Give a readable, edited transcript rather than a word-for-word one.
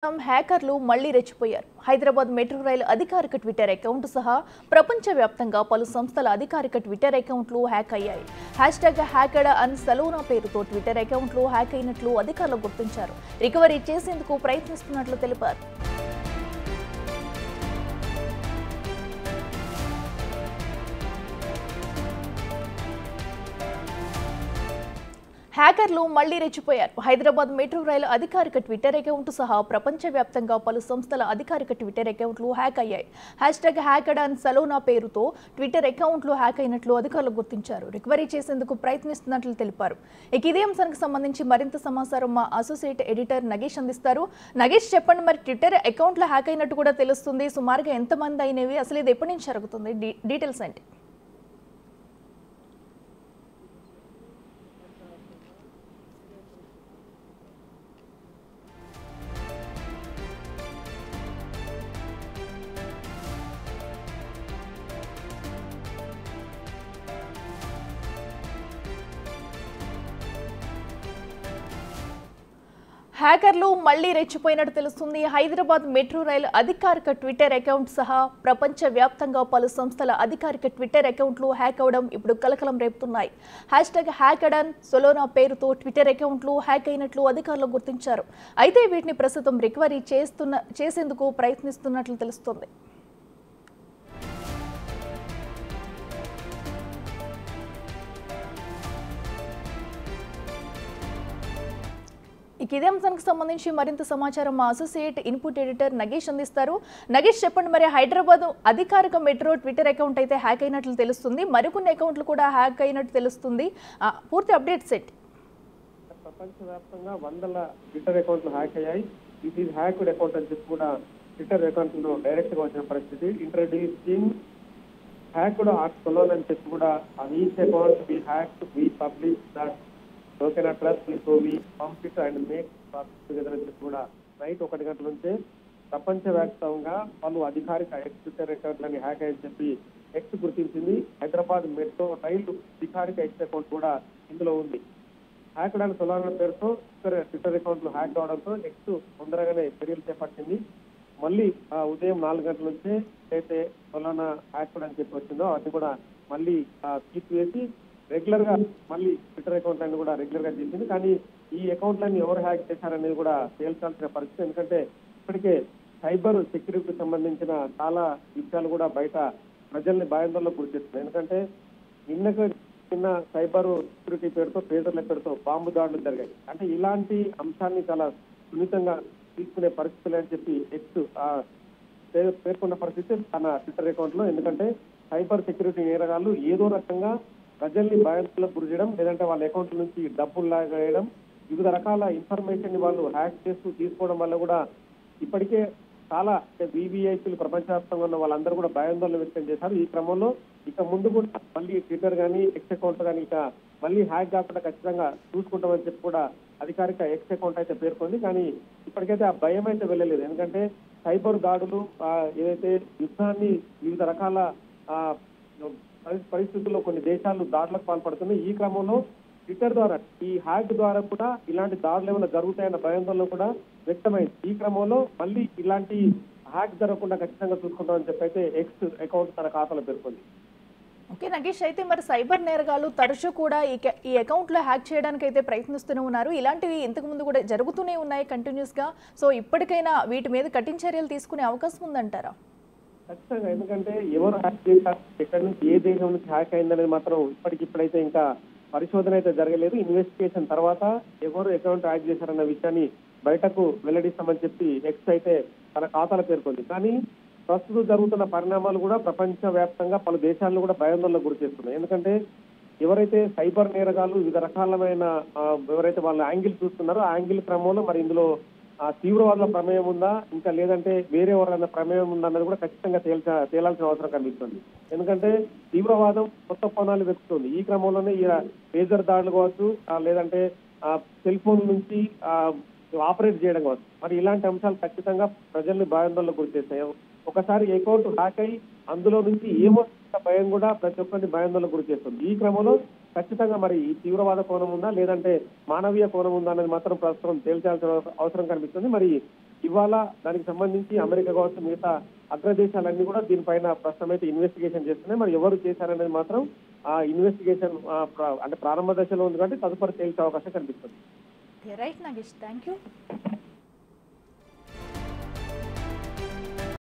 హ్యాకర్లు మళ్లీ రెచ్చిపోయారు. హైదరాబాద్ మెట్రో రైలు అధికారిక ట్విట్టర్ అకౌంట్ సహా ప్రపంచవ్యాప్తంగా పలు సంస్థల అధికారిక ట్విట్టర్ అకౌంట్లు హ్యాక్ అయ్యాయి. #హ్యాకెడ్ అన్ సలోనా పేరుతో ట్విట్టర్ అకౌంట్లు హ్యాక్ అయినట్లు అధికారులు గుర్తించారు. రికవరీ చేసేందుకు ప్రయత్నిస్తున్నట్లు తెలిపారు. హ్యాకర్లు మళ్లీ రెచ్చిపోయారు. హైదరాబాద్ మెట్రో రైలు అధికారిక ట్విట్టర్ అకౌంట్ సహా ప్రపంచవ్యాప్తంగా పలు సంస్థల అధికారిక ట్విట్టర్ అకౌంట్లు హ్యాక్ అయ్యాయి. #హ్యాకెడ్ అన్ సలోనా పేరుతో ట్విట్టర్ అకౌంట్లు హ్యాక్ అయినట్లు అధికారులు గుర్తించారు. రికవరీ చేసేందుకు ప్రయత్నిస్తున్నట్లు తెలిపారు. ఇదే అంశానికి సంబంధించి మరింత సమాచారం మా అసోసియేట్ ఎడిటర్ నగేష్ అందిస్తారు. నగేష్, చెప్పండి, మరి ట్విట్టర్ అకౌంట్లు హ్యాక్ అయినట్టు కూడా తెలుస్తుంది. సుమారుగా ఎంతమంది అయినవి, అసలు ఇది ఎప్పటి నుంచి జరుగుతుంది, డీటెయిల్స్ ఏంటి? హ్యాకర్లు మళ్లీ రెచ్చిపోయినట్టు తెలుస్తుంది. హైదరాబాద్ మెట్రో రైలు అధికారిక ట్విట్టర్ అకౌంట్ సహా ప్రపంచవ్యాప్తంగా పలు సంస్థల అధికారిక ట్విట్టర్ అకౌంట్లు హ్యాక్ అవడం ఇప్పుడు కలకలం రేపుతున్నాయి. #హ్యాకెడ్ అన్ సలోనా పేరుతో ట్విట్టర్ అకౌంట్లు హ్యాక్ అయినట్లు అధికారులు గుర్తించారు. అయితే వీటిని ప్రస్తుతం రికవరీ చేసేందుకు ప్రయత్నిస్తున్నట్లు తెలుస్తోంది. ఇదే అంశానికి సంబంధించి మరింత సమాచారం మా అసోసియేట్ ఇన్పుట్ ఎడిటర్ నగేష్ అందిస్తారు. నగేష్, చెప్పండి, మరి హైదరాబాద్ అధికారిక మెట్రో ట్విట్టర్ అకౌంట్ అయితే హ్యాక్ అయినట్లు తెలుస్తుంది, మరికొన్ని అకౌంట్లు కూడా హ్యాక్ అయినట్టు తెలుస్తుంది. పూర్తి అప్డేట్స్ ఏంటి? ప్రపంచవ్యాప్తంగా వందల ట్విట్టర్ అకౌంట్లు హ్యాక్ అయ్యాయి. ఇట్ ఈస్ హ్యాక్డ్ అకౌంట్ అని చెప్పి కూడా ట్విట్టర్ అకౌంట్ లో డైరెక్ట్ గా వచ్చిన పరిస్థితి. ఇంట్రడ్యూసింగ్ హ్యాక్డ్ ఆర్ సలోనా అని చెప్పి కూడా each account we hack we publish that token address so we complete and make together అని చెప్పి కూడా నైట్ 1 గంటల నుంచే ప్రపంచవ్యాప్తంగా పలు అధికారిక ఎక్స్ ట్విట్టర్ అకౌంట్లని హ్యాక్ అయ్యని చెప్పి ఎక్స్ గుర్తించింది. హైదరాబాద్ మెట్రో రైలు అధికారిక ఎక్స్ అకౌంట్ కూడా ఇందులో ఉంది. హ్యాక్డ్ అండ్ సలోనా పేరుతో ట్విట్టర్ అకౌంట్లు హ్యాక్ అవడంతో ఎక్స్ తొందరగానే చర్యలు చేపట్టింది. మళ్ళీ ఉదయం 4 గంటల నుంచే అయితే సలోనా హ్యాక్డ్ అని చెప్పి వచ్చిందో అది కూడా మళ్ళీ తీసివేసి రెగ్యులర్ గా మళ్ళీ ట్విట్టర్ అకౌంట్లన్నీ కూడా రెగ్యులర్ గా చేసింది. కానీ ఈ అకౌంట్లన్నీ ఎవరు హ్యాక్ చేశారనేది కూడా తేల్చాల్సిన పరిస్థితి. ఎందుకంటే ఇప్పటికే సైబర్ సెక్యూరిటీకి సంబంధించిన చాలా విషయాలు కూడా బయట ప్రజల్ని భయాందోళనకు గురి చేస్తున్నాయి. ఎందుకంటే నిన్న సైబర్ సెక్యూరిటీ పేరుతో పేదల పేరుతో బాంబు దాడులు జరిగాయి. అంటే ఇలాంటి అంశాన్ని చాలా సున్నితంగా తీసుకునే పరిస్థితులు అని చెప్పి ఎక్స్ పేర్కొన్న పరిస్థితి తన ట్విట్టర్ అకౌంట్ లో. ఎందుకంటే సైబర్ సెక్యూరిటీ నేరగాళ్లు ఏదో రకంగా ప్రజల్ని భయాందోళనకు గురి చేయడం, లేదంటే వాళ్ళ అకౌంట్ల నుంచి డబ్బులు లాగేయడం, వివిధ రకాల ఇన్ఫర్మేషన్ ని వాళ్ళు హ్యాక్ చేస్తూ తీసుకోవడం వల్ల కూడా ఇప్పటికే చాలా వివిఐపీలు ప్రపంచవ్యాప్తంగా ఉన్న వాళ్ళందరూ కూడా భయాందోళన వ్యక్తం చేశారు. ఈ క్రమంలో ఇక ముందు కూడా మళ్ళీ ట్విట్టర్ కానీ ఎక్స్ అకౌంట్ కానీ ఇక మళ్ళీ హ్యాక్ కాకుండా ఖచ్చితంగా చూసుకుంటామని చెప్పి కూడా అధికారిక ఎక్స్ అకౌంట్ అయితే పేర్కొంది. కానీ ఇప్పటికైతే ఆ భయం అయితే వెళ్ళలేదు. ఎందుకంటే సైబర్ దాడులు ఏదైతే యుద్ధాన్ని వివిధ రకాల పరిస్థితుల్లో కొన్ని దేశాలు దాడులకు పాల్పడుతున్నాయి. ఈ క్రమంలో ట్విట్టర్ ద్వారా ఈ హ్యాక్ ద్వారా కూడా ఇలాంటి దాడులు ఏమైనా జరుగుతాయన్న భయాందోళన కూడా వ్యక్తమైంది. ఈ క్రమంలో మళ్ళీ ఇలాంటి హ్యాక్ జరగకుండా ఖచ్చితంగా చూసుకుంటామని చెప్పి అయితే ఎక్స్ అకౌంట్ తన ఖాతాలో పేర్కొంది. ఓకే నగేష్, అయితే మరి సైబర్ నేరగాళ్లు తరచూ కూడా ఈ అకౌంట్ లో హ్యాక్ చేయడానికి అయితే ప్రయత్నిస్తూనే ఉన్నారు. ఇలాంటివి ఇంతకు ముందు కూడా జరుగుతూనే ఉన్నాయి కంటిన్యూస్ గా. సో ఇప్పటికైనా వీటి మీద కఠిన చర్యలు తీసుకునే అవకాశం ఉందంటారా? ఖచ్చితంగా. ఎందుకంటే ఎవరు హ్యాక్ చేశారు, ఎక్కడి నుంచి ఏ దేశం నుంచి హ్యాక్ అయిందనేది మాత్రం ఇప్పటికిప్పుడైతే ఇంకా పరిశోధన అయితే జరగలేదు. ఇన్వెస్టిగేషన్ తర్వాత ఎవరు అకౌంట్ హ్యాక్ చేశారన్న విషయాన్ని బయటకు వెల్లడిస్తామని చెప్పి ఎక్స్ అయితే తన ఖాతాలో పేర్కొంది. కానీ ప్రస్తుతం జరుగుతున్న పరిణామాలు కూడా ప్రపంచ వ్యాప్తంగా పలు దేశాలను కూడా భయాందోళనకు గురి చేస్తున్నాయి. ఎందుకంటే ఎవరైతే సైబర్ నేరగాళ్లు వివిధ రకాలమైన ఎవరైతే వాళ్ళ యాంగిల్ చూస్తున్నారో ఆ యాంగిల్ క్రమంలో మరి ఇందులో తీవ్రవాదుల ప్రమేయం ఉందా, ఇంకా లేదంటే వేరే ఎవరైనా ప్రమేయం ఉందా అన్నది కూడా ఖచ్చితంగా తేలాల్సిన అవసరం కనిపిస్తుంది. ఎందుకంటే తీవ్రవాదం కొత్త కోణాలు వెతుకుతుంది. ఈ క్రమంలోనే ఈ లేజర్ దాడులు కావచ్చు, లేదంటే సెల్ ఫోన్ నుంచి ఆపరేట్ చేయడం కావచ్చు, మరి ఇలాంటి అంశాలు ఖచ్చితంగా ప్రజల్ని భయాందోళనకు గురి చేస్తాయి. ఒకసారి అకౌంట్ హ్యాక్ అయి అందులో నుంచి ఏమో భయం కూడా ప్రతి ఒక్కరిని భయాందోళనకు గురి చేస్తుంది. ఈ క్రమంలో ఖచ్చితంగా మరి ఈ తీవ్రవాద కోణం ఉందా లేదంటే మానవీయ కోణం ఉందా అనేది మాత్రం ప్రస్తుతం తేల్చాల్సిన అవసరం కనిపిస్తుంది. మరి ఇవాళ దానికి సంబంధించి అమెరికా కావచ్చు మిగతా అగ్రదేశాలన్నీ కూడా దీనిపైన ప్రస్తుతం అయితే ఇన్వెస్టిగేషన్ చేస్తున్నాయి. మరి ఎవరు చేశారనేది మాత్రం ఆ ఇన్వెస్టిగేషన్ అంటే ప్రారంభ దశలో ఉంది కాబట్టి తదుపరి తేల్చే అవకాశం కనిపిస్తుంది. Right Nagesh, thank you.